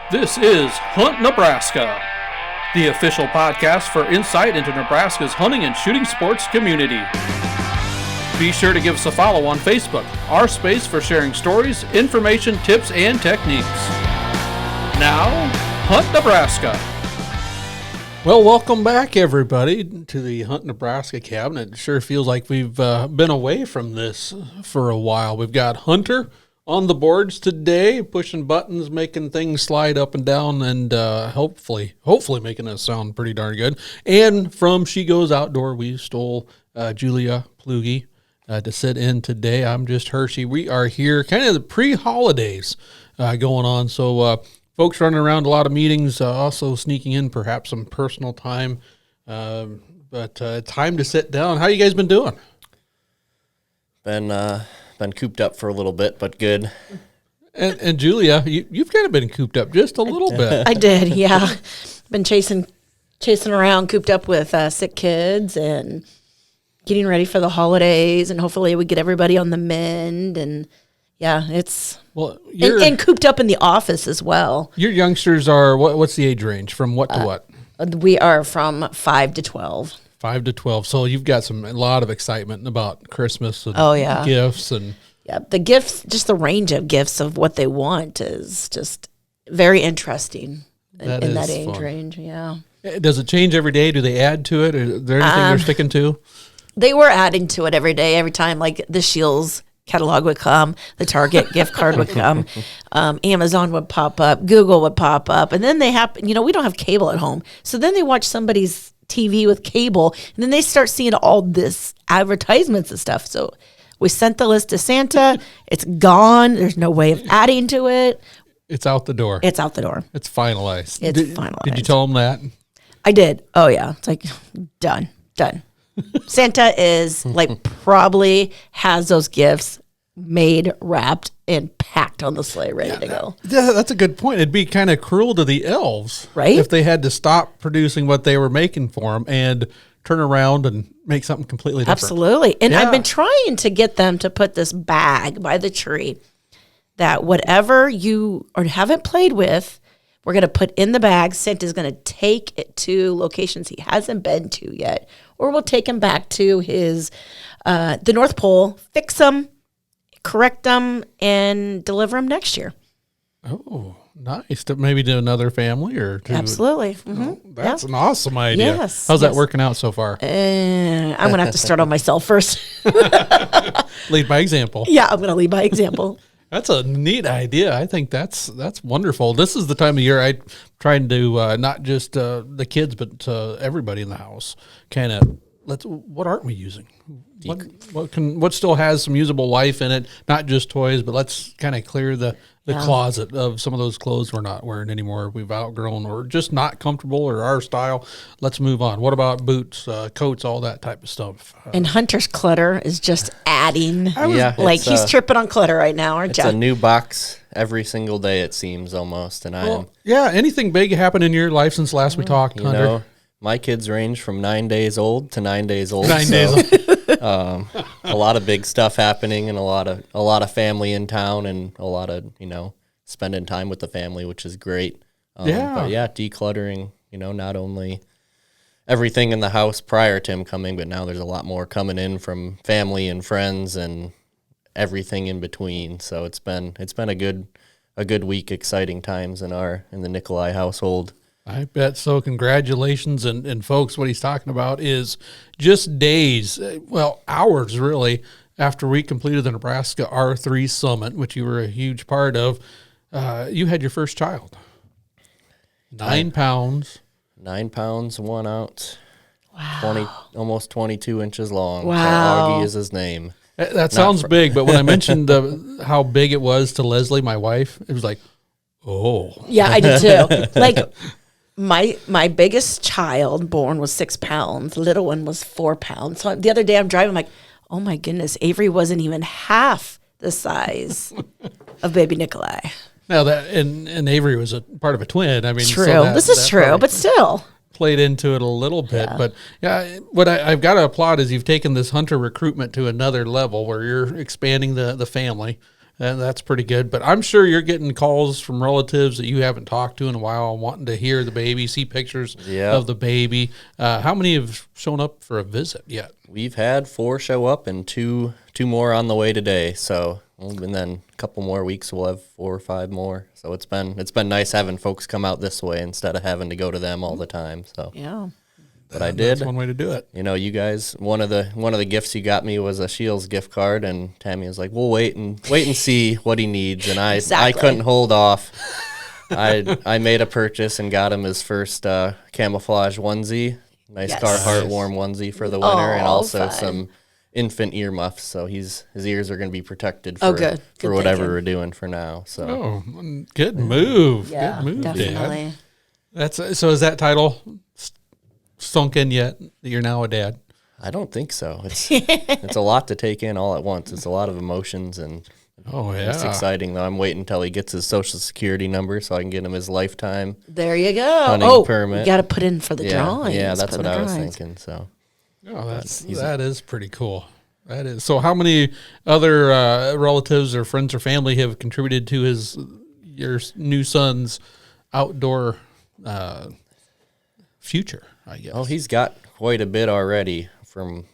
This is Hunt Nebraska, the official podcast for insight into Nebraska's hunting and shooting sports community. Be sure to give us a follow on Facebook, our space for sharing stories, information, tips, and techniques. Now, Hunt Nebraska. Well, welcome back, everybody, to the Hunt Nebraska cabinet. It sure feels like we've been away from this for a while. We've got Hunter on the boards today, pushing buttons, making things slide up and down, and hopefully making us sound pretty darn good. And from She Goes Outdoor, we stole Julia Plugi to sit in today. I'm just Hershy. We are here kind of the pre-holidays going on, so folks running around a lot of meetings, also sneaking in perhaps some personal time, but time to sit down. How you guys been doing? Been cooped up for a little bit, but good. And Julia, you've kind of been cooped up just a little bit. I did, yeah. Been chasing around, cooped up with sick kids and getting ready for the holidays, and hopefully we get everybody on the mend. And yeah, it's and cooped up in the office as well. Your youngsters are what's the age range from what to what? We are from 5 to 12. 5 to 12. So you've got a lot of excitement about Christmas and gifts and the gifts, just the range of gifts of what they want is just very interesting in that age range. Yeah. Does it change every day? Do they add to it? Is there anything they're sticking to? They were adding to it every day, every time. Like the Shields catalog would come, the Target gift card would come, Amazon would pop up, Google would pop up, and then they happen. We don't have cable at home, so then they watch somebody's TV with cable, and then they start seeing all this advertisements and stuff. So we sent the list to Santa. It's gone. There's no way of adding to it. It's out the door. It's out the door. It's finalized. Finalized. Did you tell them that? I did. Oh yeah. It's like done. Santa is like probably has those gifts made, wrapped, and packed on the sleigh, ready to go. Yeah, that's a good point. It'd be kind of cruel to the elves, right? If they had to stop producing what they were making for them and turn around and make something completely different. Absolutely. And I've been trying to get them to put this bag by the tree that whatever you or haven't played with, we're going to put in the bag. Santa's going to take it to locations he hasn't been to yet, or we'll take him back to his the North Pole, fix them, correct them, and deliver them next year. Oh, nice. To maybe to another family or to... Absolutely. Mm-hmm. Oh, that's an awesome idea. Yes. How's that working out so far? I'm going to have to start on myself first. Lead by example. Yeah, I'm going to lead by example. That's a neat idea. I think that's wonderful. This is the time of year I trying to not just the kids, but everybody in the house. Kind of what aren't we using? What still has some usable life in it? Not just toys, but let's kind of clear the closet of some of those clothes we're not wearing anymore. We've outgrown or just not comfortable or our style. Let's move on. What about boots, coats, all that type of stuff? And Hunter's clutter is just adding. He's tripping on clutter right now, aren't you? It's a new box every single day, it seems, almost. And anything big happened in your life since last we talked, Hunter? My kids range from 9 days old to 9 days old. 9 days old. A lot of big stuff happening, and a lot of family in town, and a lot of spending time with the family, which is great. But decluttering. Not only everything in the house prior to him coming, but now there's a lot more coming in from family and friends and everything in between. So it's been a good week, exciting times in the Nikolai household. I bet so. Congratulations. And folks, what he's talking about is just days, hours really, after we completed the Nebraska R3 Summit, which you were a huge part of, you had your first child. 9 pounds. 9 pounds, 1 ounce. Wow. Almost 22 inches long. Wow. So Augie is his name. That sounds big, but when I mentioned how big it was to Leslie, my wife, it was like, oh. Yeah, I did too. Like, My biggest child born was 6 pounds. Little one was 4 pounds. So the other day I'm driving, I'm like, oh my goodness, Avery wasn't even half the size of baby Nikolai. Now and Avery was a part of a twin. I mean, true. So this is true, but still played into it a little bit. Yeah. But what I've got to applaud is you've taken this hunter recruitment to another level where you're expanding the family. And that's pretty good. But I'm sure you're getting calls from relatives that you haven't talked to in a while, wanting to hear the baby, see pictures of the baby. How many have shown up for a visit yet? We've had 4 show up and two more on the way today. So, and then a couple more weeks we'll have 4 or 5 more. So it's been nice having folks come out this way instead of having to go to them all the time. So yeah. But I did. That's one way to do it. You know, you guys. One of the gifts you got me was a Shields gift card, and Tammy was like, "We'll wait and see what he needs." And I couldn't hold off. I made a purchase and got him his first camouflage onesie, nice Carhartt warm onesie for the winter, and also some infant earmuffs. So his ears are going to be protected for whatever we're doing for now. So good move. Yeah, good move, definitely. Dad. So is that title sunk in yet that you're now a dad? I don't think so. It's a lot to take in all at once. It's a lot of emotions, and it's exciting though. I'm waiting until he gets his social security number so I can get him his lifetime. There you go. Hunting permit. You got to put in for the drawings. Yeah, that's what I was thinking. So, that is pretty cool. That is. So, how many other relatives or friends or family have contributed to your new son's outdoor future, I guess? Oh, he's got quite a bit already, from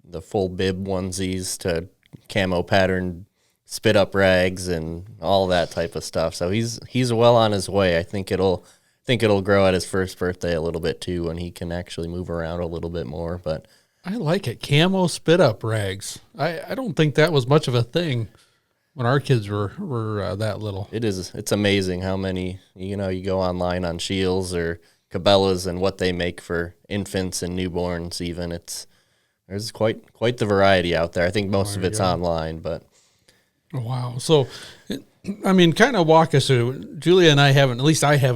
the full bib onesies to camo pattern spit up rags and all that type of stuff. So he's well on his way. I think it'll grow at his first birthday a little bit too, when he can actually move around a little bit more. But I like it. Camo spit up rags. I don't think that was much of a thing when our kids were that little. It's amazing how many, you go online on Shields or Cabela's and what they make for infants and newborns even. There's quite the variety out there. I think most of it's online, but. Wow. So, I mean, kind of walk us through. Julia and I haven't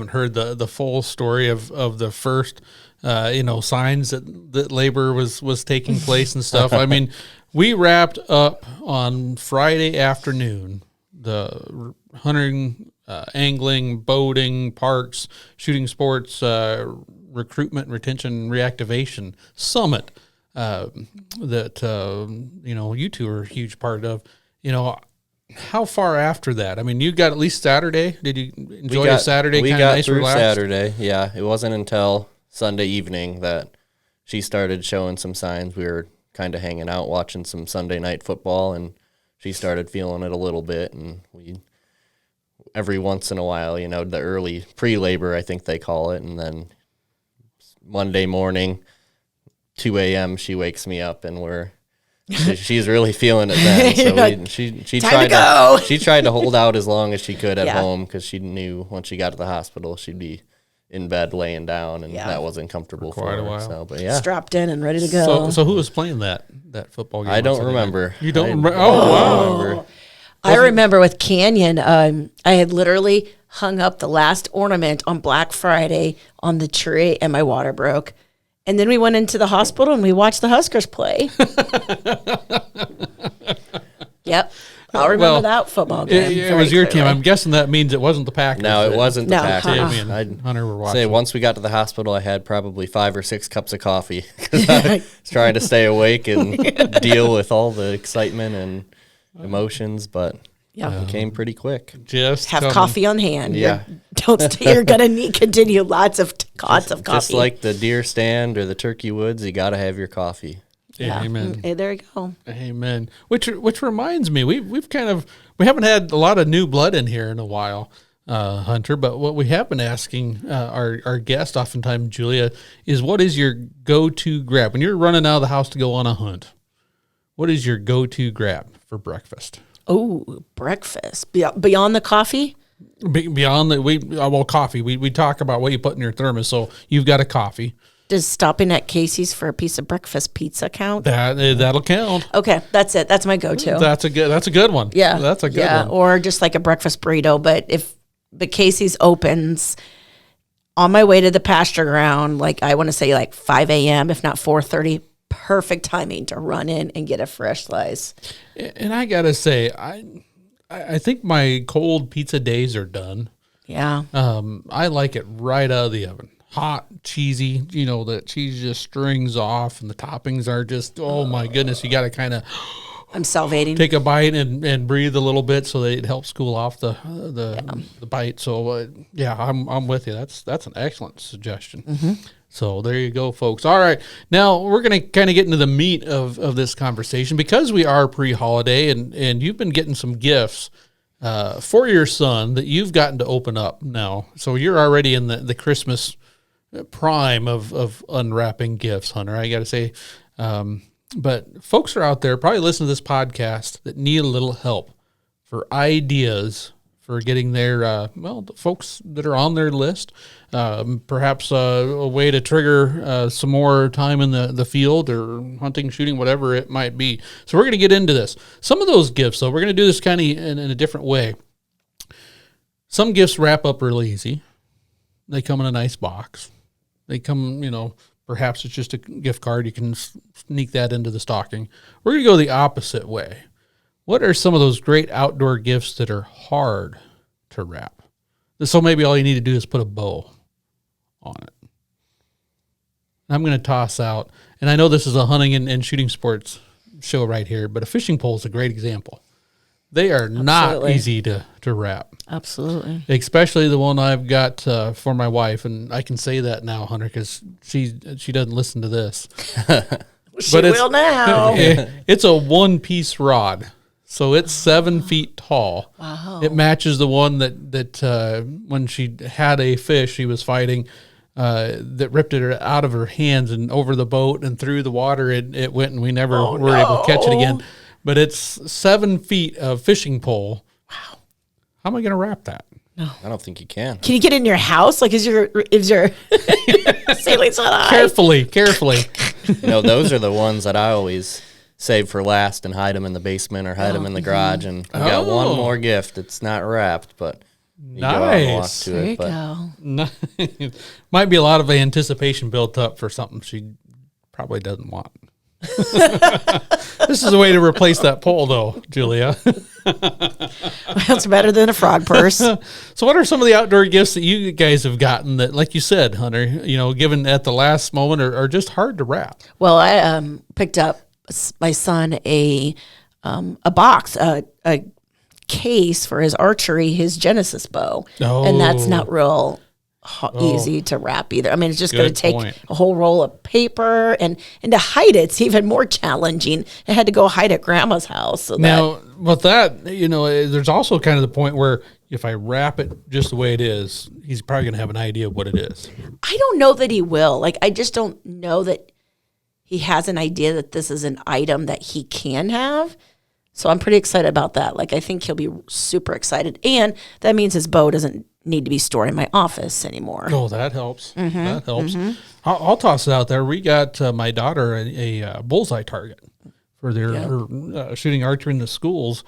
heard the full story of the first, signs that labor was taking place and stuff. I mean, we wrapped up on Friday afternoon, the hunting, angling, boating, parks, shooting sports, recruitment, retention, reactivation summit that, you two are a huge part of. How far after that? I mean, you got at least Saturday. Did you enjoy your Saturday? We got nice, through relaxed? Saturday. Yeah, it wasn't until Sunday evening that she started showing some signs. We were kind of hanging out, watching some Sunday night football, and she started feeling it a little bit. And we, every once in a while, the early pre-labor, I think they call it, and then Monday morning, 2 a.m., she wakes me up, and she's really feeling it then. So she tried to hold out as long as she could at home, because she knew once she got to the hospital she'd be in bed laying down, and that wasn't comfortable for her. While. So, but strapped in and ready to go. So who was playing that football game? I don't remember. You don't remember? Oh, wow. I remember with Canyon, I had literally hung up the last ornament on Black Friday on the tree, and my water broke. And then we went into the hospital and we watched the Huskers play. Yep. I'll remember that football game. It was your team. I'm guessing that means it wasn't the Packers. No, it wasn't the Packers. Tammy and Hunter were watching. Once we got to the hospital, I had probably 5 or 6 cups of coffee, because I was trying to stay awake and deal with all the excitement and emotions, but it came pretty quick. Just have coffee on hand. Yeah. You're going to continue lots of cots of coffee. Just like the deer stand or the turkey woods, you got to have your coffee. Yeah. Amen. Hey, there you go. Amen. Which reminds me, we haven't had a lot of new blood in here in a while, Hunter. But what we have been asking our guest, oftentimes Julia, is what is your go-to grab when you're running out of the house to go on a hunt? What is your go-to grab for breakfast? Oh, breakfast beyond the coffee. Beyond the coffee. We talk about what you put in your thermos. So you've got a coffee. Does stopping at Casey's for a piece of breakfast pizza count? That'll count. Okay, that's it. That's my go-to. That's a good one. Yeah, that's a good one. Or just like a breakfast burrito. But if the Casey's opens on my way to the pasture ground, like I want to say like 5 a.m., if not 4:30, perfect timing to run in and get a fresh slice. And I gotta say, I think my cold pizza days are done. Yeah. I like it right out of the oven. Hot, cheesy, the cheese just strings off and the toppings are just, oh my goodness, you got to kind of, I'm salivating. take a bite and breathe a little bit so that it helps cool off the bite. So I'm with you. That's an excellent suggestion. Mm-hmm. So there you go, folks. All right, now we're going to kind of get into the meat of this conversation because we are pre-holiday and you've been getting some gifts for your son that you've gotten to open up now. So you're already in the Christmas prime of unwrapping gifts, Hunter. I got to say. But folks are out there probably listening to this podcast that need a little help for ideas for getting their, the folks that are on their list, perhaps a way to trigger some more time in the field or hunting, shooting, whatever it might be. So we're going to get into this. Some of those gifts, though, we're going to do this kind of in a different way. Some gifts wrap up really easy. They come in a nice box. They come, perhaps it's just a gift card. You can sneak that into the stocking. We're going to go the opposite way. What are some of those great outdoor gifts that are hard to wrap? So maybe all you need to do is put a bow on it. I'm going to toss out, and I know this is a hunting and shooting sports show right here, but a fishing pole is a great example. They are not easy to wrap. Absolutely. Especially the one I've got for my wife, and I can say that now, Hunter, because she doesn't listen to this. She will now. It's a one-piece rod, so it's 7 feet tall. Wow. It matches the one that when she had a fish she was fighting that ripped it out of her hands and over the boat and through the water. It went, and we never were able to catch it again. But it's 7 feet of fishing pole. Wow. How am I going to wrap that? No, I don't think you can. Can you get in your house? Like, is your ceiling's not high? Carefully. Those are the ones that I always save for last and hide them in the basement or hide them in the garage. And we got one more gift. It's not wrapped, but you go out and walk to there it. You but go. Might be a lot of anticipation built up for something she probably doesn't want. This is a way to replace that pole, though, Julia. That's better than a frog purse. So what are some of the outdoor gifts that you guys have gotten that, like you said, Hunter, given at the last moment are just hard to wrap? Well, I picked up my son a box, a case for his archery, his Genesis bow. And that's not real easy to wrap either. I mean, it's just going to take a whole roll of paper and to hide it's even more challenging. I had to go hide at Grandma's house. So with that, there's also kind of the point where if I wrap it just the way it is, he's probably going to have an idea of what it is. I don't know that he will. Like, I just don't know that he has an idea that this is an item that he can have. So I'm pretty excited about that. Like, I think he'll be super excited. And that means his bow doesn't need to be stored in my office anymore. Oh, that helps. Mm-hmm, that helps. Mm-hmm. I'll toss it out there. We got my daughter a bullseye target for her shooting archery in the schools.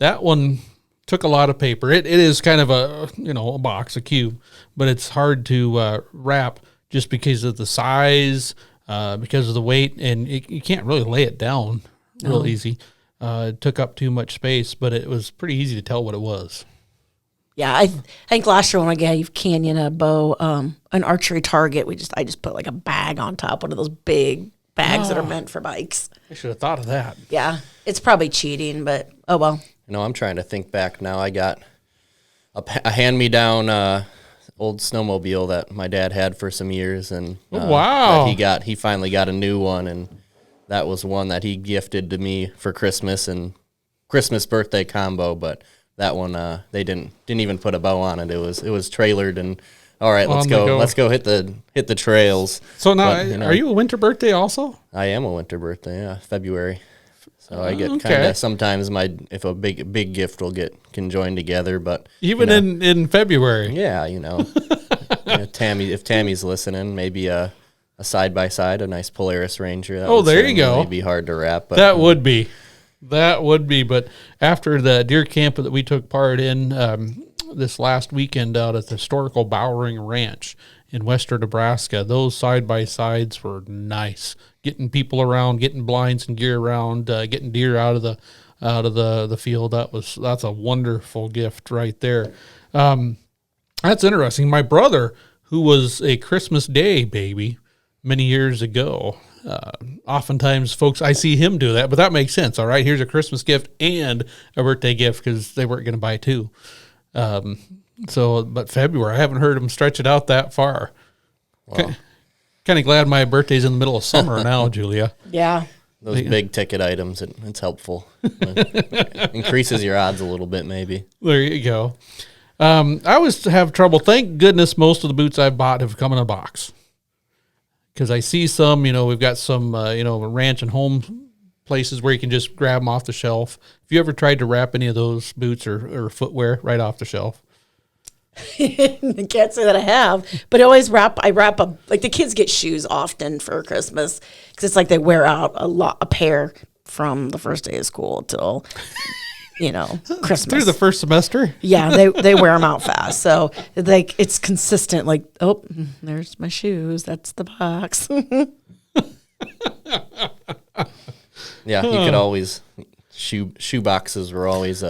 That one took a lot of paper. It is kind of a box, a cube, but it's hard to wrap just because of the size, because of the weight, and you can't really lay it down real easy. It took up too much space, but it was pretty easy to tell what it was. Yeah, I think last year when I gave Canyon a bow, an archery target, I just put like a bag on top, one of those big bags that are meant for bikes. I should have thought of that. Yeah, it's probably cheating, but oh well. I'm trying to think back now. I got a hand-me-down old snowmobile that my dad had for some years, and wow, he finally got a new one, and that was one that he gifted to me for Christmas and Christmas birthday combo, but that one they didn't even put a bow on it. It was trailered, and all right, let's go hit the trails. So now, are you a winter birthday also? I am a winter birthday, yeah, February. So I get kind of sometimes if a big gift will can join together, but even in February, yeah, Tammy, if Tammy's listening, maybe a side by side, a nice Polaris Ranger. There you go. It'd be hard to wrap, but that would be. But after the deer camp that we took part in this last weekend out at the historical Bowering Ranch in western Nebraska, those side-by-sides were nice. Getting people around, getting blinds and gear around, getting deer out of the field. That's a wonderful gift right there. That's interesting. My brother, who was a Christmas Day baby, many years ago. Oftentimes, folks, I see him do that, but that makes sense. All right, here's a Christmas gift and a birthday gift because they weren't going to buy two. But February, I haven't heard him stretch it out that far. Wow. Kind of glad my birthday's in the middle of summer now, Julia. Yeah. Those big ticket items, it's helpful. Increases your odds a little bit, maybe. There you go. I always have trouble. Thank goodness most of the boots I've bought have come in a box. Because I see some, we've got some, ranch and home places where you can just grab them off the shelf. Have you ever tried to wrap any of those boots or footwear right off the shelf? I can't say that I have, but I wrap like the kids get shoes often for Christmas because it's like they wear out a pair from the first day of school till, Christmas. Through the first semester? Yeah, they wear them out fast. So like it's consistent. Like, oh, there's my shoes. That's the box. Yeah, you could always shoe boxes were always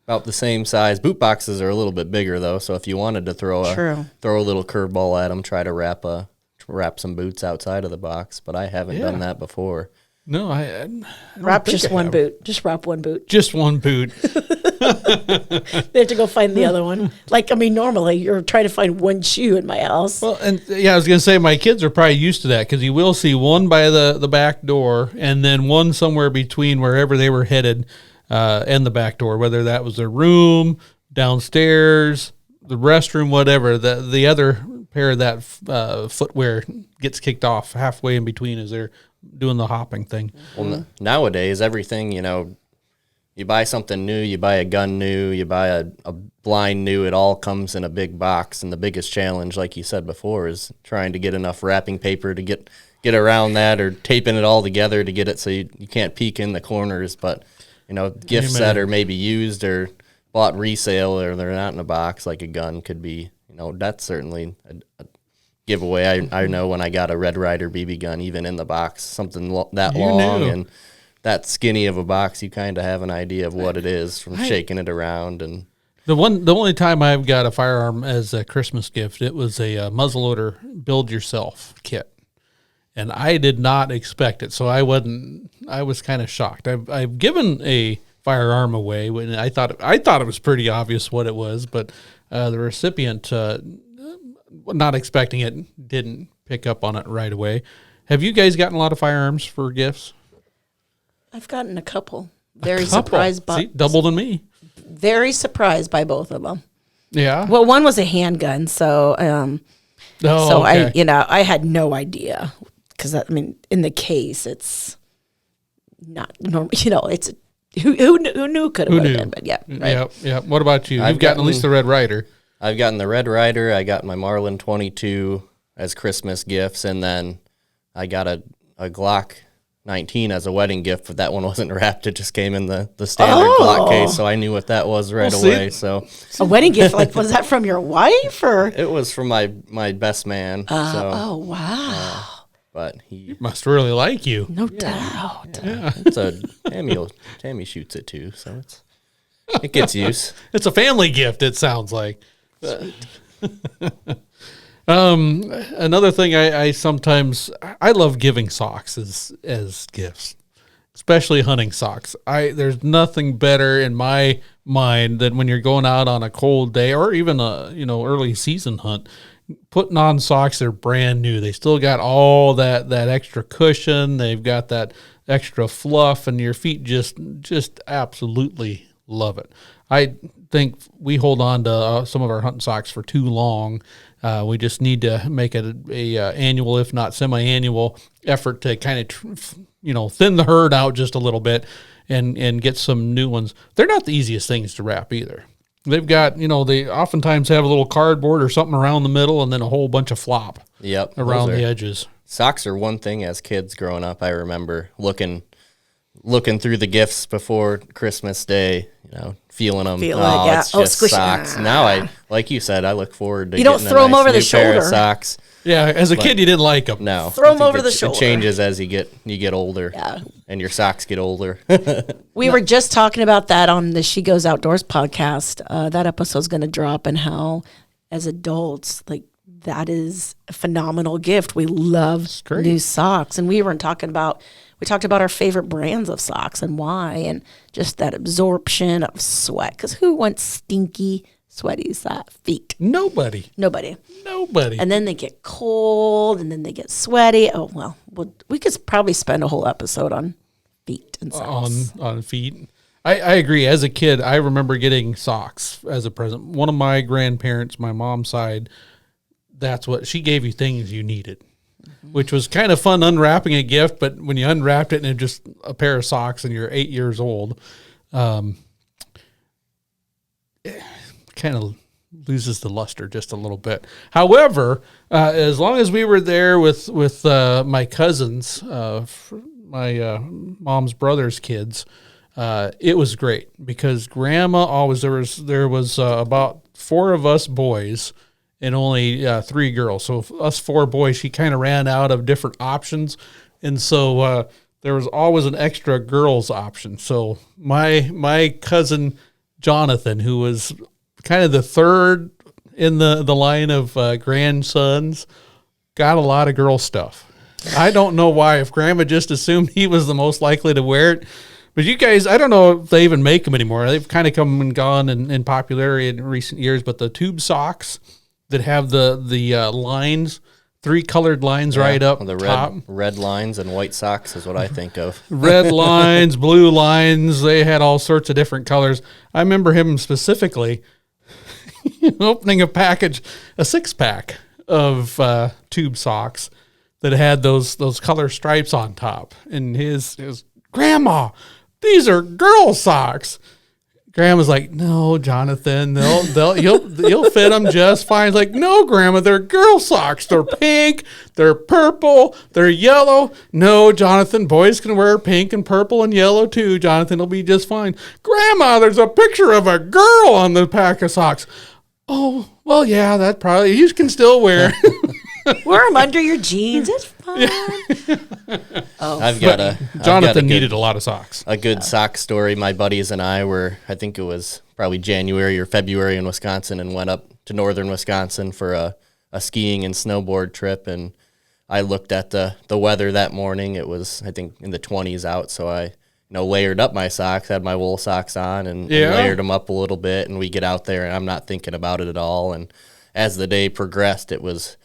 about the same size. Boot boxes are a little bit bigger though, so if you wanted to throw a little curveball at them, try to wrap some boots outside of the box. But I haven't done that before. No, I wrap just one boot. Just wrap one boot. Just one boot. They have to go find the other one. Normally you're trying to find one shoe in my house. Well, and I was going to say my kids are probably used to that because you will see one by the back door and then one somewhere between wherever they were headed and the back door, whether that was their room, downstairs, the restroom, whatever. The other pair of that footwear gets kicked off halfway in between as they're doing the hopping thing. Well, nowadays, everything, you buy something new, you buy a gun new, you buy a blind new, it all comes in a big box. And the biggest challenge, like you said before, is trying to get enough wrapping paper to get around that or taping it all together to get it so you can't peek in the corners. But, gifts that are maybe used or bought resale or they're not in a box, like a gun could be, that's certainly a giveaway. I know when I got a Red Ryder BB gun, even in the box, something that long and that skinny of a box, you kind of have an idea of what it is from shaking it around. And the only time I've got a firearm as a Christmas gift, it was a muzzleloader build-yourself kit. And I did not expect it, so I was kind of shocked. I've given a firearm away when I thought it was pretty obvious what it was, but the recipient, not expecting it, didn't pick up on it right away. Have you guys gotten a lot of firearms for gifts? I've gotten a couple. Surprised by double than me. Very surprised by both of them. Yeah. Well, one was a handgun, so okay. I had no idea because in the case it's not normal. It's who knew could have been, but yeah. Right. Yeah. What about you? You've gotten at least the Red Ryder. I've gotten the Red Ryder. I got my Marlin 22 as Christmas gifts, and then I got a Glock 19 as a wedding gift, but that one wasn't wrapped. It just came in the standard Glock case, so I knew what that was right away. So a wedding gift, was that from your wife or? It was from my best man. Oh wow! But he must really like you. No doubt. Yeah. It's Tammy shoots it too, so it gets use. It's a family gift. It sounds like. Another thing I sometimes love giving socks as gifts, especially hunting socks. There's nothing better in my mind than when you're going out on a cold day or even a early season hunt, putting on socks that are brand new. They still got all that extra cushion. They've got that extra fluff, and your feet just absolutely love it. I think we hold on to some of our hunting socks for too long. We just need to make it a annual, if not semi-annual, effort to kind of thin the herd out just a little bit and get some new ones. They're not the easiest things to wrap either. They've got they oftentimes have a little cardboard or something around the middle and then a whole bunch of flop around the edges. Socks are one thing as kids growing up. I remember looking through the gifts before Christmas Day, feeling them. It's just socks. Now like you said, I look forward to getting throw them over the shoulder. Pair of socks. Yeah, as a kid, you didn't like them. No, throw them over the shoulder. It changes as you get older. Yeah, and your socks get older. We were just talking about that on the She Goes Outdoors podcast. That episode's going to drop, and how as adults, that is a phenomenal gift. We love new socks. And we talked about our favorite brands of socks and why, and just that absorption of sweat. Because who wants stinky, sweaty feet? Nobody. And then they get cold, and then they get sweaty. Oh, well, we could probably spend a whole episode on feet and socks. On feet. I agree. As a kid, I remember getting socks as a present. One of my grandparents, my mom's side, that's what she gave you, things you needed, which was kind of fun unwrapping a gift. But when you unwrapped it and it just a pair of socks and you're 8 years old, kind of loses the luster just a little bit. However, as long as we were there with my cousins, my mom's brother's kids, it was great because Grandma always there was about 4 of us boys and only 3 girls. So us 4 boys, she kind of ran out of different options, and so there was always an extra girls option. So my cousin Jonathan, who was kind of the third in the line of grandsons, got a lot of girl stuff. I don't know why. If Grandma just assumed he was the most likely to wear it. But you guys, I don't know if they even make them anymore. They've kind of come and gone in popularity in recent years. But the tube socks that have the lines, 3 colored lines right up the top. Red lines and white socks is what I think of. Red lines, blue lines. They had all sorts of different colors. I remember him specifically opening a 6-pack of tube socks that had those color stripes on top. And his Grandma, these are girl socks. Grandma's like, no, Jonathan, you'll fit them just fine. It's like, no, Grandma, they're girl socks. They're pink, they're purple, they're yellow. No, Jonathan, boys can wear pink and purple and yellow too. Jonathan will be just fine. Grandma, there's a picture of a girl on the pack of socks. Oh, well, yeah, that probably you can still wear. Wear them under your jeans. It's fine. Jonathan needed a lot of socks. A good sock story. My buddies and I were, I think it was probably January or February in Wisconsin, and went up to northern Wisconsin for a skiing and snowboard trip. And I looked at the weather that morning. It was, I think, in the 20s out. So I layered up my socks, had my wool socks on, and layered them up a little bit. And we get out there, and I'm not thinking about it at all. And as the day progressed, it was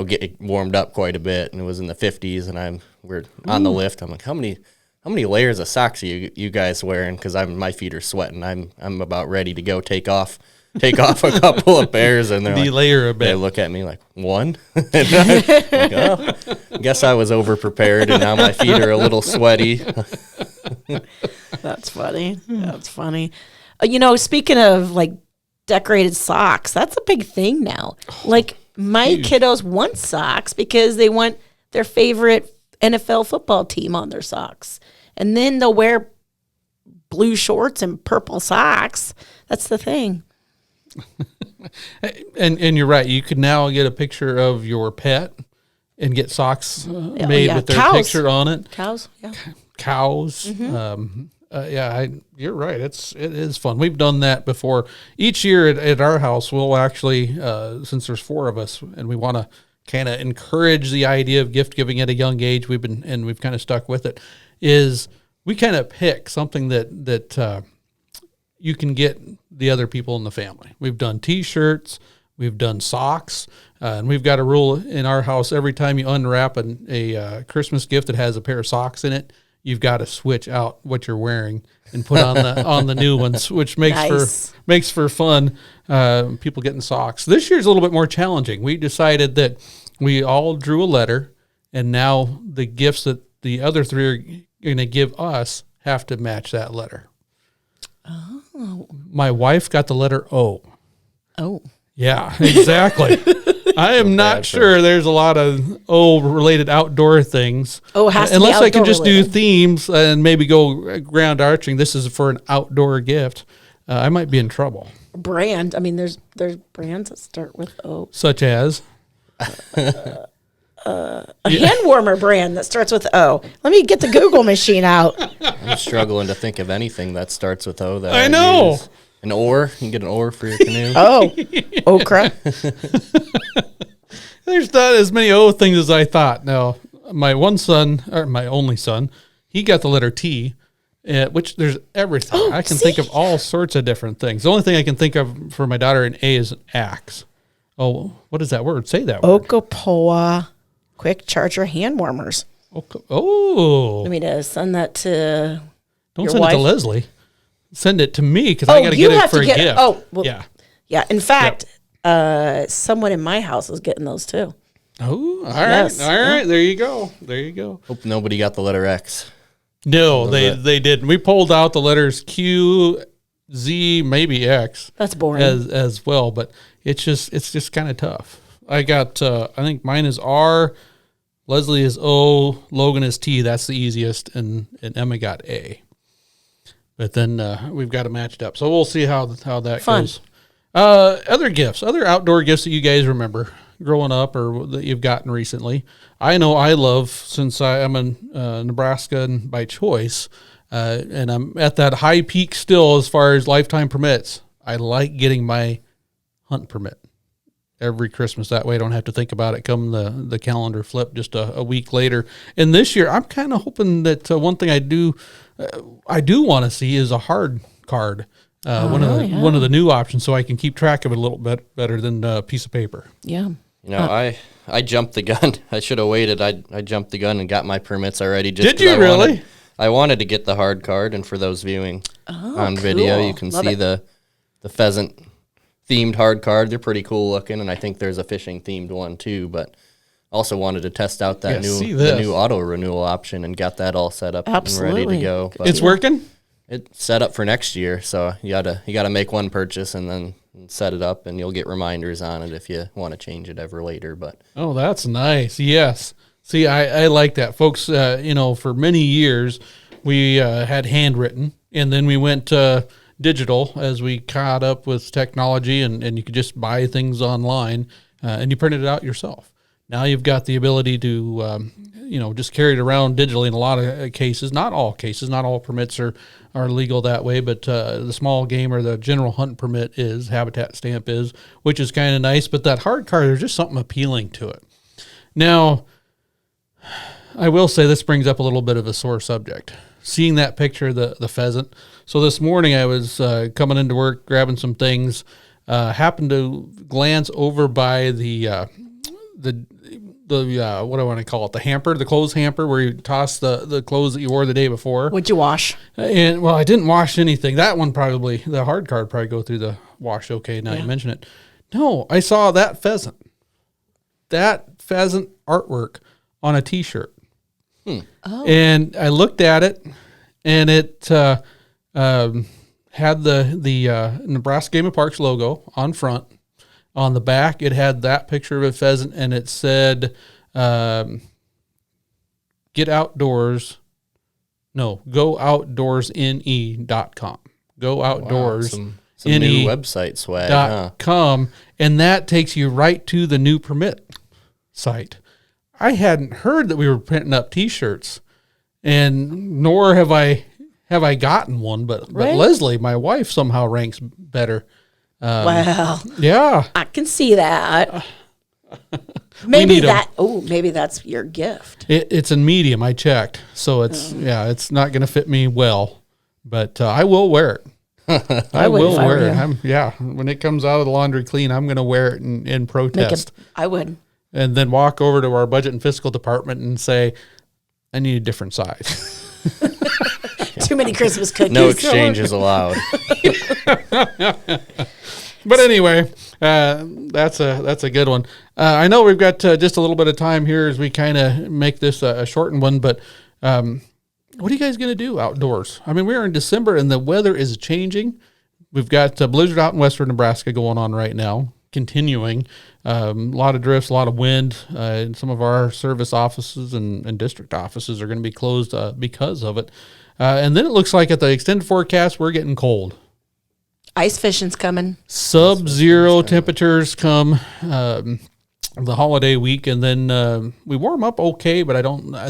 get warmed up quite a bit, and it was in the 50s, and we're on the lift. I'm like, how many layers of socks are you guys wearing? Because my feet are sweating. I'm about ready to go take off a couple of pairs, and layer a bit. They look at me like, 1? Like, oh, I guess I was over prepared, and now my feet are a little sweaty. That's funny. That's funny. Speaking of like decorated socks, that's a big thing now. Like, my kiddos want socks because they want their favorite NFL football team on their socks. And then they'll wear blue shorts and purple socks. That's the thing. And you're right. You could now get a picture of your pet and get socks made with their picture on it. Cows, yeah. Cows. Mm-hmm. You're right. It is fun. We've done that before. Each year at our house, we'll actually, since there's 4 of us, and we want to kind of encourage the idea of gift giving at a young age. We've kind of stuck with it. Is we kind of pick something that you can get the other people in the family. We've done T-shirts. We've done socks. And we've got a rule in our house: every time you unwrap a Christmas gift that has a pair of socks in it, you've got to switch out what you're wearing and put on the new ones, which makes for fun. People getting socks. This year's a little bit more challenging. We decided that we all drew a letter, and now the gifts that the other 3 are going to give us have to match that letter. Oh. My wife got the letter O. Oh. Yeah, exactly. I am not sure there's a lot of related outdoor things. Oh, it has to unless be I can just related. do themes and maybe go ground arching. This is for an outdoor gift. I might be in trouble. Brand. I mean, there's brands that start with O. Such as a hand warmer brand that starts with O. Let me get the Google machine out. I'm struggling to think of anything that starts with O. That I know. Use. An oar. You can get an oar for your canoe. Oh, okra. There's not as many O things as I thought. Now, my one son, or my only son, he got the letter T, which there's everything. I can think of all sorts of different things. The only thing I can think of for my daughter in A is an axe. Oh, what is that word? Say that word. Okapoa quick charger hand warmers. Oh. Let me to send that to Don't your send wife. it to Leslie. Send it to me because I got to get it for a gift. Oh, well, yeah. Yeah. In fact, someone in my house is getting those too. Oh, all right. Yes. All right. There you go. There you go. Hope nobody got the letter X. No, they didn't. We pulled out the letters Q, Z, maybe X. That's boring. As well, but it's just kind of tough. I got, I think mine is R, Leslie is O, Logan is T. That's the easiest, and Emma got A. But then we've got it matched up. So we'll see how that goes. Other gifts, other outdoor gifts that you guys remember growing up or that you've gotten recently. I know I love, since I am in Nebraska by choice, and I'm at that high peak still as far as lifetime permits, I like getting my hunt permit every Christmas. That way I don't have to think about it come the calendar flip just a week later. And this year I'm kind of hoping that one thing I do want to see is a hard card. One of the new options, so I can keep track of it a little bit better than a piece of paper. Yeah. You know, I jumped the gun. I should have waited. I jumped the gun and got my permits already. Did you really? I wanted to get the hard card, and for those viewing on video, you can see the pheasant themed hard card. They're pretty cool looking, and I think there's a fishing themed one too. But also wanted to test out that the new auto renewal option and got that all set up and ready to go. But it's working. It's set up for next year, so you gotta make one purchase and then set it up, and you'll get reminders on it if you want to change it ever later. But oh, that's nice. Yes. See, I like that, folks. For many years we had handwritten, and then we went digital as we caught up with technology, and you could just buy things online, and you printed it out yourself. Now you've got the ability to, just carry it around digitally in a lot of cases. Not all cases, not all permits are legal that way, but the small game or the general hunt permit habitat stamp is, which is kind of nice. But that hard card, there's just something appealing to it. Now, I will say this brings up a little bit of a sore subject. Seeing that picture of the pheasant. So this morning I was coming into work, grabbing some things, happened to glance over by the what do I want to call it? The hamper, the clothes hamper, where you toss the clothes that you wore the day before. Would you wash? And I didn't wash anything. That one probably, the hard card probably go through the wash. Okay, now you mention it. No, I saw that pheasant artwork on a T-shirt. Oh. And I looked at it, and it had the Nebraska Game and Parks logo on front. On the back, it had that picture of a pheasant, and it said, go outdoorsne.com. Go outdoors. Wow, some new website swag. .com, and that takes you right to the new permit site. I hadn't heard that we were printing up T-shirts, and nor have I gotten one, but Leslie, my wife, somehow ranks better. Wow. Yeah. I can see that. Maybe that's your gift. It's in medium. I checked. So it's not going to fit me well, but I will wear it. I will wear it. When it comes out of the laundry clean, I'm going to wear it in protest. I would. And then walk over to our budget and fiscal department and say, I need a different size. Too many Christmas cookies. No exchanges allowed. But anyway, that's a good one. I know we've got just a little bit of time here as we kind of make this a shortened one, but what are you guys going to do outdoors? I mean, we're in December and the weather is changing. We've got a blizzard out in western Nebraska going on right now, continuing. A lot of drifts, a lot of wind. And some of our service offices and district offices are going to be closed because of it. And then it looks like at the extended forecast, we're getting cold. Ice fishing's coming. Sub-zero temperatures come the holiday week, and then we warm up okay, but I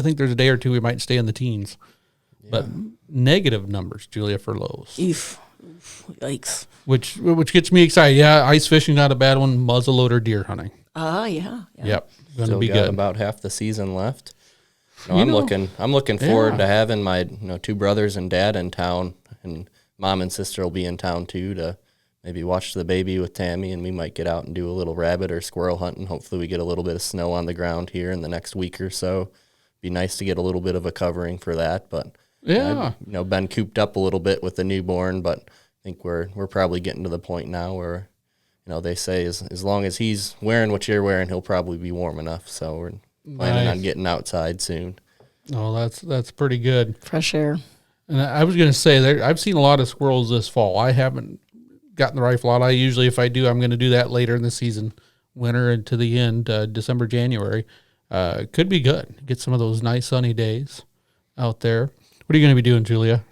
think there's a day or two we might stay in the teens. Yeah. But negative numbers, Julia, for lows. Oof. Yikes. Which gets me excited. Yeah, ice fishing not a bad one. Muzzleloader deer hunting. Yeah. Yep, gonna Still be got good. about half the season left. You know, I'm looking forward to having my two brothers and dad in town, and mom and sister will be in town too to maybe watch the baby with Tammy, and we might get out and do a little rabbit or squirrel hunting. Hopefully we get a little bit of snow on the ground here in the next week or so. Be nice to get a little bit of a covering for that, but I've been cooped up a little bit with the newborn, but I think we're probably getting to the point now where they say as long as he's wearing what you're wearing, he'll probably be warm enough. So we're planning on getting outside soon. Oh, that's pretty good. Fresh air. And I was going to say, I've seen a lot of squirrels this fall. I haven't gotten the rifle out. I usually, if I do, I'm going to do that later in the season, winter and to the end, December, January. Could be good. Get some of those nice sunny days out there. What are you going to be doing, Julia?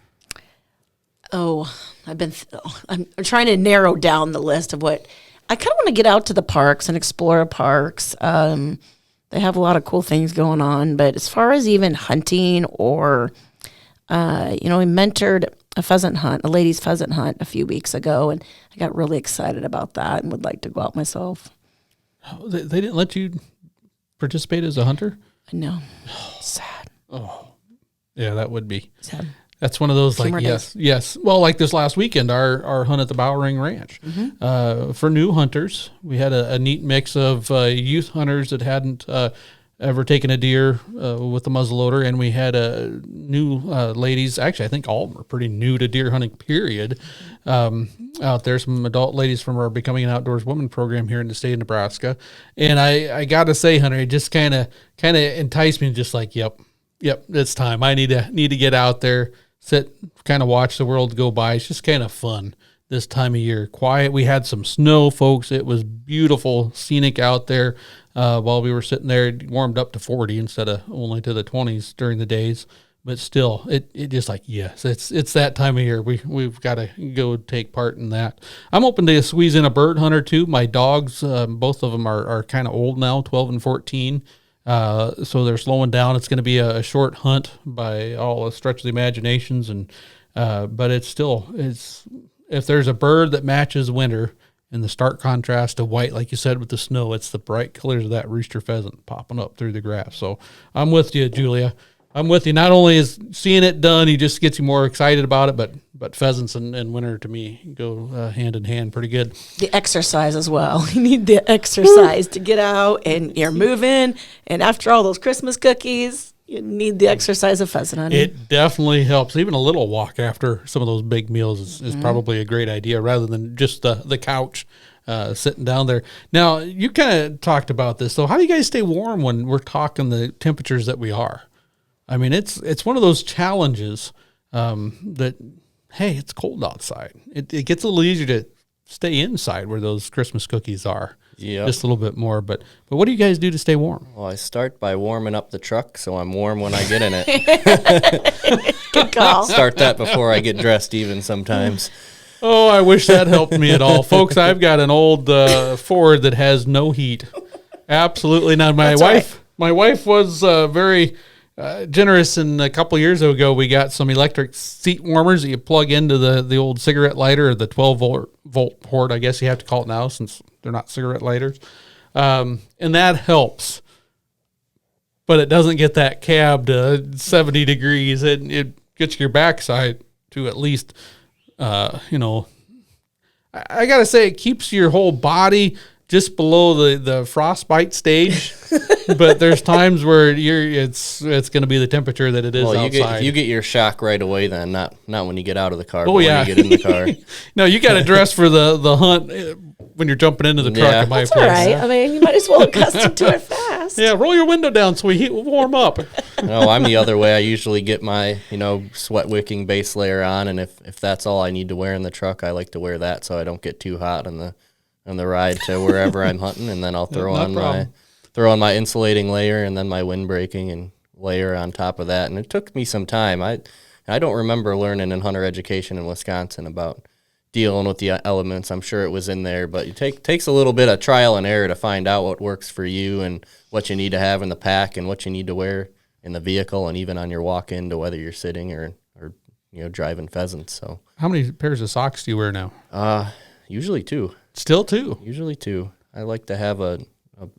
Oh, I'm trying to narrow down the list of what I kind of want to get out to the parks and explore parks. They have a lot of cool things going on, but as far as even hunting or, we mentored a ladies' pheasant hunt a few weeks ago, and I got really excited about that and would like to go out myself. Oh, they didn't let you participate as a hunter? No. Sad. Oh, yeah, that would be. Sad. That's one of those yes. Well, like this last weekend, our hunt at the Bowering Ranch. For new hunters, we had a neat mix of youth hunters that hadn't ever taken a deer with the muzzleloader, and we had new ladies. Actually, I think all of them are pretty new to deer hunting, period. Out there, some adult ladies from our Becoming an Outdoors Woman program here in the state of Nebraska. And I got to say, Hunter, it just kind of enticed me, just like, yep, it's time. I need to get out there, sit, kind of watch the world go by. It's just kind of fun this time of year. Quiet. We had some snow, folks. It was beautiful, scenic out there. While we were sitting there, it warmed up to 40 instead of only to the 20s during the days. But still, it just like, yes, it's that time of year. We've got to go take part in that. I'm hoping to squeeze in a bird hunt or two. My dogs, both of them are kind of old now, 12 and 14. So they're slowing down. It's going to be a short hunt by all a stretch of the imaginations, but it's if there's a bird that matches winter in the stark contrast to white, like you said with the snow, it's the bright colors of that rooster pheasant popping up through the grass. So I'm with you, Julia. I'm with you. Not only is seeing it done, he just gets you more excited about it, but pheasants and winter to me go hand in hand pretty good. The exercise as well. You need the exercise to get out and you're moving. And after all those Christmas cookies, you need the exercise of pheasant hunting. It definitely helps. Even a little walk after some of those big meals is probably a great idea rather than just the couch sitting down there. Now, you kind of talked about this. So how do you guys stay warm when we're talking the temperatures that we are? I mean, it's one of those challenges that, hey, it's cold outside. It gets a little easier to stay inside where those Christmas cookies are. Yeah, just a little bit more. But what do you guys do to stay warm? Well, I start by warming up the truck so I'm warm when I get in it. Good call. Start that before I get dressed even sometimes. Oh, I wish that helped me at all. Folks, I've got an old Ford that has no heat. Absolutely not. My wife was very generous, and a couple years ago we got some electric seat warmers that you plug into the old cigarette lighter, or the 12-volt port, I guess you have to call it now since they're not cigarette lighters. And that helps. But it doesn't get that cab to 70 degrees. It gets your backside to at least, I got to say, it keeps your whole body just below the frostbite stage, but there's times where it's going to be the temperature that it is outside. You get your shock right away then, not when you get out of the car, but when you get in the car. No, you got to dress for the hunt when you're jumping into the truck. In my That's place. all right. I mean, you might as well accustom to it fast. Yeah, roll your window down so we warm up. No, I'm the other way. I usually get my sweat wicking base layer on, and if that's all I need to wear in the truck, I like to wear that so I don't get too hot on the ride to wherever I'm hunting, and then I'll throw on my insulating layer and then my windbreaking and layer on top of that. And it took me some time. I don't remember learning in hunter education in Wisconsin about dealing with the elements. I'm sure it was in there, but it takes a little bit of trial and error to find out what works for you and what you need to have in the pack and what you need to wear in the vehicle and even on your walk-in to whether you're sitting or driving pheasants. So how many pairs of socks do you wear now? Usually 2. Still 2? Usually 2. I like to have a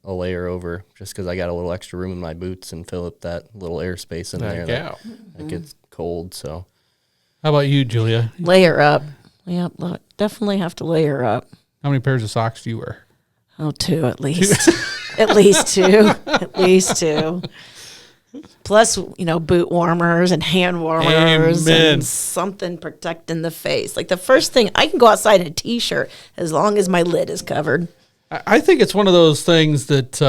layer over just because I got a little extra room in my boots and fill up that little airspace in there that gets cold. So, how about you, Julia? Layer up. Yeah, definitely have to layer up. How many pairs of socks do you wear? Oh, 2 at least. At least 2. At least 2. Plus, boot warmers and hand warmers and something protecting the face. Like the first thing, I can go outside in a T-shirt as long as my lid is covered. I think it's one of those things that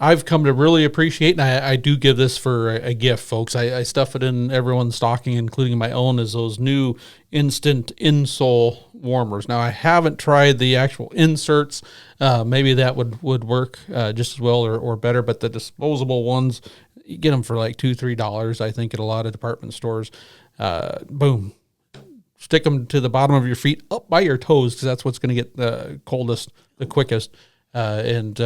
I've come to really appreciate, and I do give this for a gift, folks. I stuff it in everyone's stocking, including my own, as those new instant insole warmers. Now, I haven't tried the actual inserts. Maybe that would work just as well or better, but the disposable ones, you get them for like $2-3, I think, at a lot of department stores. Boom. Stick them to the bottom of your feet, up by your toes, because that's what's going to get the coldest, the quickest, and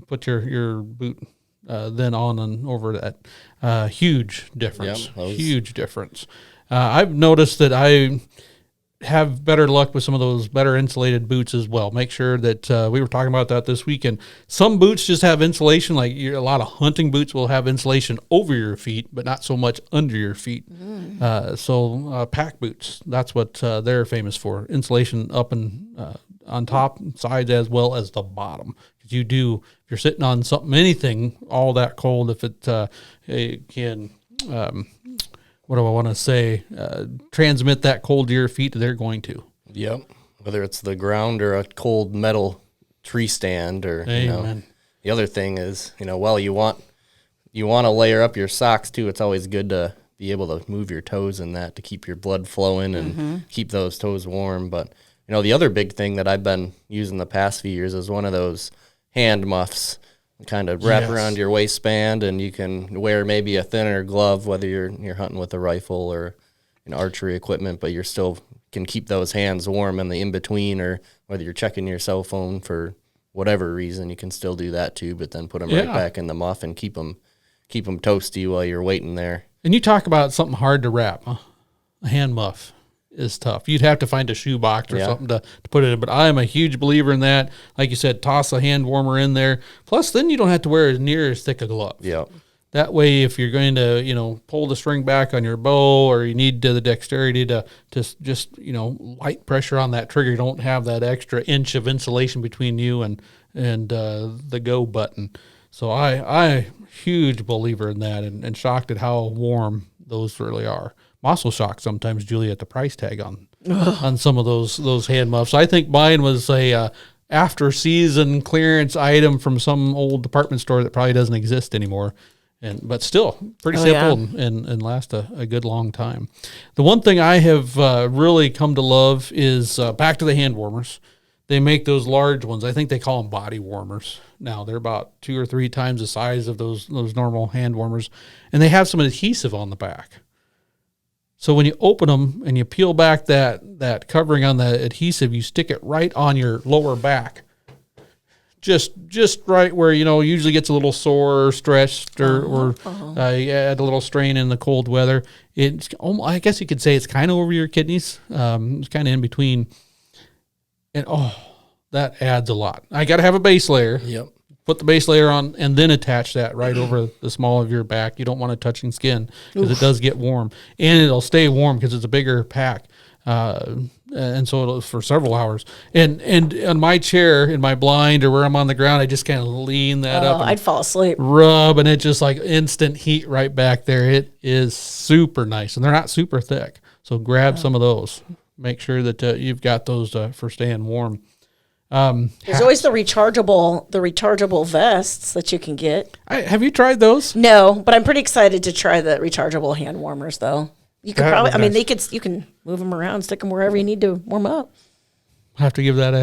put your boot then on and over that. Huge difference. Yep, huge difference. I've noticed that I have better luck with some of those better insulated boots as well. Make sure that we were talking about that this weekend. Some boots just have insulation, like a lot of hunting boots will have insulation over your feet, but not so much under your feet. So pack boots, that's what they're famous for. Insulation up and on top, sides, as well as the bottom. If you're sitting on anything all that cold, if it can... what do I want to say? Transmit that cold to your feet, they're going to. Yep. Whether it's the ground or a cold metal tree stand, or the other thing is, while you want to layer up your socks too, it's always good to be able to move your toes in that to keep your blood flowing and keep those toes warm. But the other big thing that I've been using the past few years is one of those hand muffs. Kind of wrap around your waistband, and you can wear maybe a thinner glove, whether you're hunting with a rifle or archery equipment, but you're still can keep those hands warm in the in-between, or whether you're checking your cell phone for whatever reason, you can still do that too, but then put them right back in the muff and keep them toasty while you're waiting there. And you talk about something hard to wrap, huh? A hand muff is tough. You'd have to find a shoe box or something to put it in, but I am a huge believer in that. Like you said, toss a hand warmer in there. Plus, then you don't have to wear near as thick a glove. Yeah. That way, if you're going to, pull the string back on your bow, or you need the dexterity to just light pressure on that trigger, you don't have that extra inch of insulation between you and the go button. So I huge believer in that, and shocked at how warm those really are. I'm also shocked sometimes, Julie, at the price tag on some of those hand muffs. I think mine was a after season clearance item from some old department store that probably doesn't exist anymore. But still pretty simple and last a good long time. The one thing I have really come to love is back to the hand warmers. They make those large ones. I think they call them body warmers now. They're about 2 or 3 times the size of those normal hand warmers, and they have some adhesive on the back. So when you open them and you peel back that covering on the adhesive, you stick it right on your lower back. Just right where, usually gets a little sore or stretched or you add a little strain in the cold weather. It's I guess you could say it's kind of over your kidneys. It's kind of in between. And, that adds a lot. I got to have a base layer. Yep. Put the base layer on and then attach that right over the small of your back. You don't want it touching skin because it does get warm. And it'll stay warm because it's a bigger pack. And so it'll for several hours. And on my chair, in my blind, or where I'm on the ground, I just kind of lean that up. I'd fall asleep. Rub, and it's just like instant heat right back there. It is super nice. And they're not super thick. So grab some of those. Make sure that you've got those for staying warm. There's always the rechargeable vests that you can get. Have you tried those? No, but I'm pretty excited to try the rechargeable hand warmers, though. You could probably, you can move them around, stick them wherever you need to warm up. Have to give that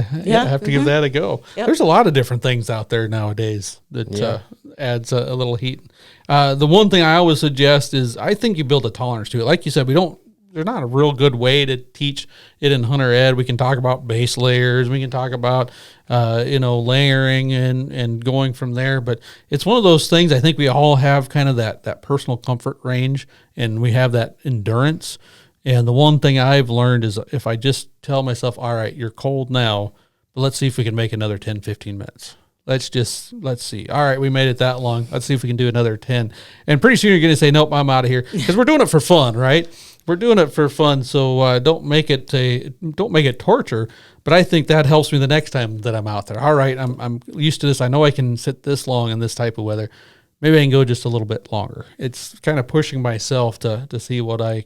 give that a go. Yep. There's a lot of different things out there nowadays that adds a little heat. The one thing I always suggest is I think you build a tolerance to it. Like you said, there's not a real good way to teach it in hunter ed. We can talk about base layers. We can talk about, layering and going from there. But it's one of those things, I think we all have kind of that personal comfort range, and we have that endurance. And the one thing I've learned is if I just tell myself, all right, you're cold now, but let's see if we can make another 10, 15 minutes. Let's see. All right, we made it that long. Let's see if we can do another 10. And pretty soon you're going to say, nope, I'm out of here. Because we're doing it for fun, right? We're doing it for fun. So don't make it torture. But I think that helps me the next time that I'm out there. All right, I'm used to this. I know I can sit this long in this type of weather. Maybe I can go just a little bit longer. It's kind of pushing myself to see what I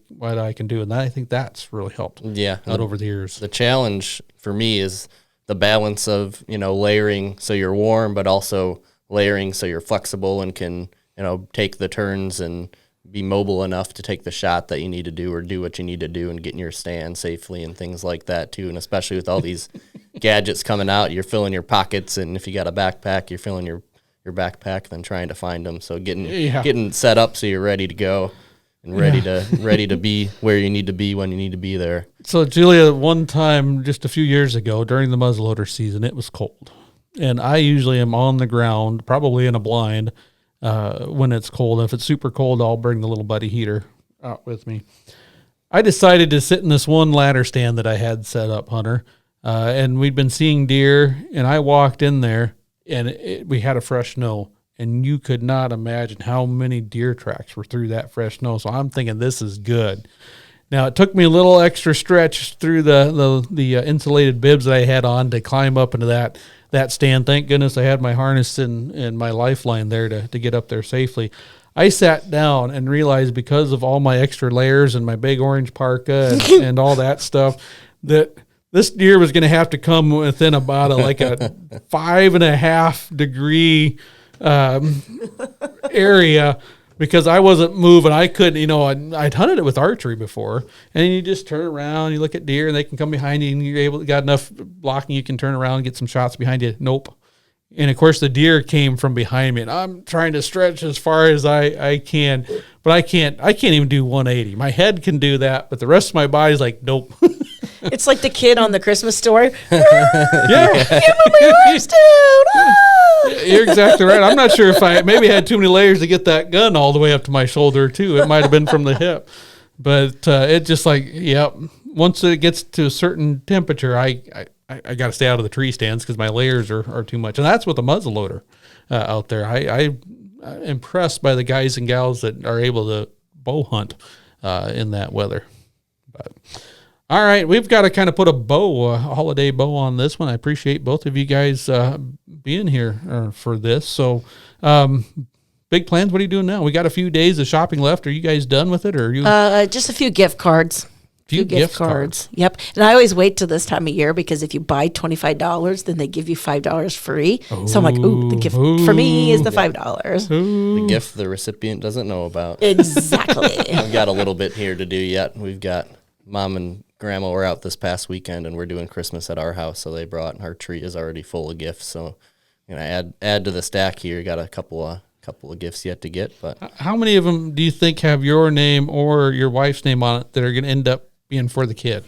can do. And I think that's really helped out over the years. The challenge for me is the balance of, layering so you're warm, but also layering so you're flexible and can, take the turns and be mobile enough to take the shot that you need to do or do what you need to do and get in your stand safely and things like that too. And especially with all these gadgets coming out, you're filling your pockets, and if you got a backpack, you're filling your backpack, then trying to find them. So getting set up so you're ready to go and ready to be where you need to be when you need to be there. So Julia, one time just a few years ago during the muzzleloader season, it was cold, and I usually am on the ground, probably in a blind when it's cold. If it's super cold, I'll bring the little buddy heater out with me. I decided to sit in this one ladder stand that I had set up, Hunter, and we'd been seeing deer, and I walked in there, and we had a fresh snow. And you could not imagine how many deer tracks were through that fresh snow. So I'm thinking this is good. Now, it took me a little extra stretch through the insulated bibs that I had on to climb up into that stand. Thank goodness I had my harness and my lifeline there to get up there safely. I sat down and realized, because of all my extra layers and my big orange parka and all that stuff, that this deer was going to have to come within about a 5.5 degree area, because I wasn't moving. I couldn't, I'd hunted it with archery before, and you just turn around, you look at deer, and they can come behind you, and you got enough blocking, you can turn around and get some shots behind you. Nope. And of course the deer came from behind me, and I'm trying to stretch as far as I can, but I can't even do 180. My head can do that, but the rest of my body's like, nope. It's like the kid on the Christmas Story. Yeah. Give me my horse down. You're exactly right. I'm not sure if I maybe had too many layers to get that gun all the way up to my shoulder too. It might have been from the hip, but it just once it gets to a certain temperature, I got to stay out of the tree stands because my layers are too much. And that's with the muzzleloader out there. I'm impressed by the guys and gals that are able to bow hunt in that weather. But all right, we've got to kind of put a holiday bow on this one. I appreciate both of you guys being here for this. So, big plans. What are you doing now? We got a few days of shopping left. Are you guys done with it, or are you? Just a few gift cards. Few gift cards. Yep. And I always wait till this time of year, because if you buy $25, then they give you $5 free. So I'm like, the gift for me is the $5. The gift the recipient doesn't know about. Exactly. I've got a little bit here to do yet. We've got Mom and Grandma were out this past weekend, and we're doing Christmas at our house, so they brought, our tree is already full of gifts. So, add to the stack here. Got a couple of gifts yet to get. But how many of them do you think have your name or your wife's name on it that are going to end up being for the kid?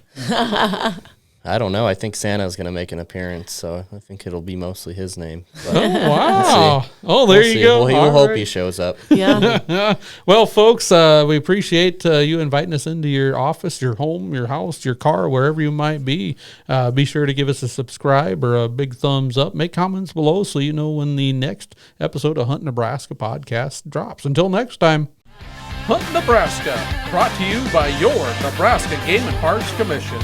I don't know. I think Santa's going to make an appearance, so I think it'll be mostly his name. But oh, wow. There you go. We'll hope he shows up. Yeah. Well, folks, we appreciate you inviting us into your office, your home, your house, your car, wherever you might be. Be sure to give us a subscribe or a big thumbs up. Make comments below so you know when the next episode of Hunt Nebraska podcast drops. Until next time. Hunt Nebraska, brought to you by your Nebraska Game and Parks Commission.